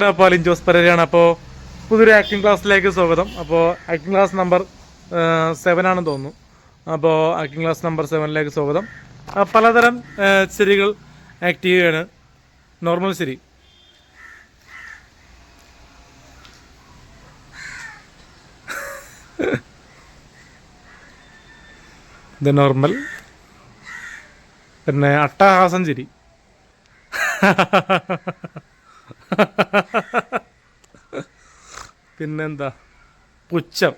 പാലിൻ ജോസ് പരേരയാണ്. അപ്പോൾ പുതിയൊരു ആക്ടിംഗ് ക്ലാസ്സിലേക്ക് സ്വാഗതം. അപ്പോൾ ആക്ടിംഗ് ക്ലാസ് നമ്പർ 7 ആണെന്ന് തോന്നുന്നു. അപ്പോൾ ആക്ടിംഗ് ക്ലാസ് നമ്പർ 7ലേക്ക് സ്വാഗതം. പലതരം ചിരികൾ ആക്ട് ചെയ്യുകയാണ്. നോർമൽ ചിരി, ഇത് നോർമൽ, പിന്നെ അട്ടഹാസം ചിരി, പിന്നെന്താ പുച്ഛം,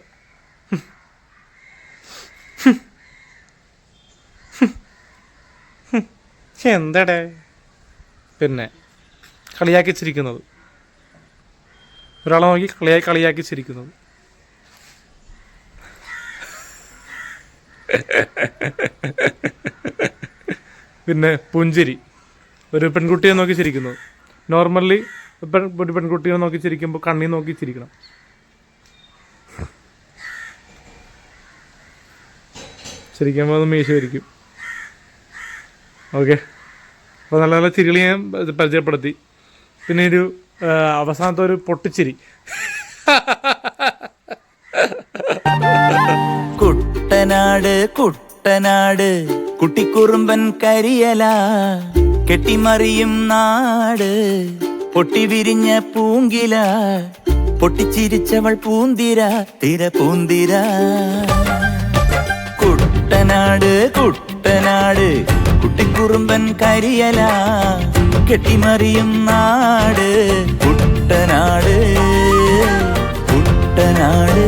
എന്തടേ, പിന്നെ കളിയാക്കി ചിരിക്കുന്നത്, ഒരാളെ നോക്കി കളിയാക്കി ചിരിക്കുന്നത്, പിന്നെ പുഞ്ചിരി, ഒരു പെൺകുട്ടിയെ നോക്കി ചിരിക്കുന്നത്. നോർമലി ഒരു പെൺകുട്ടിയെ നോക്കി ചിരിക്കുമ്പോൾ കണ്ണി നോക്കി ചിരിക്കണം. ചിരിക്കുമ്പോൾ അത് മീശ വരിക്കും. ഓക്കെ, അപ്പോൾ നല്ല നല്ല ചിരികൾ ഞാൻ പരിചയപ്പെടുത്തി. പിന്നെ ഒരു അവസാനത്തെ ഒരു പൊട്ടിച്ചിരി, കുട്ടനാട് കുട്ടനാട് കുട്ടിക്കുറുമ്പൻ കരിയല കെട്ടിമറിയും നാട്, പൊട്ടി വിരിഞ്ഞ പൂങ്കില പൊട്ടിച്ചിരിച്ചവൾ പൂന്തിര തിര പൂന്തിര. കുട്ടനാട് കുട്ടനാട് കുട്ടിക്കുറുമ്പൻ കരിയല കെട്ടിമറിയും നാട്, കുട്ടനാട് കുട്ടനാട്.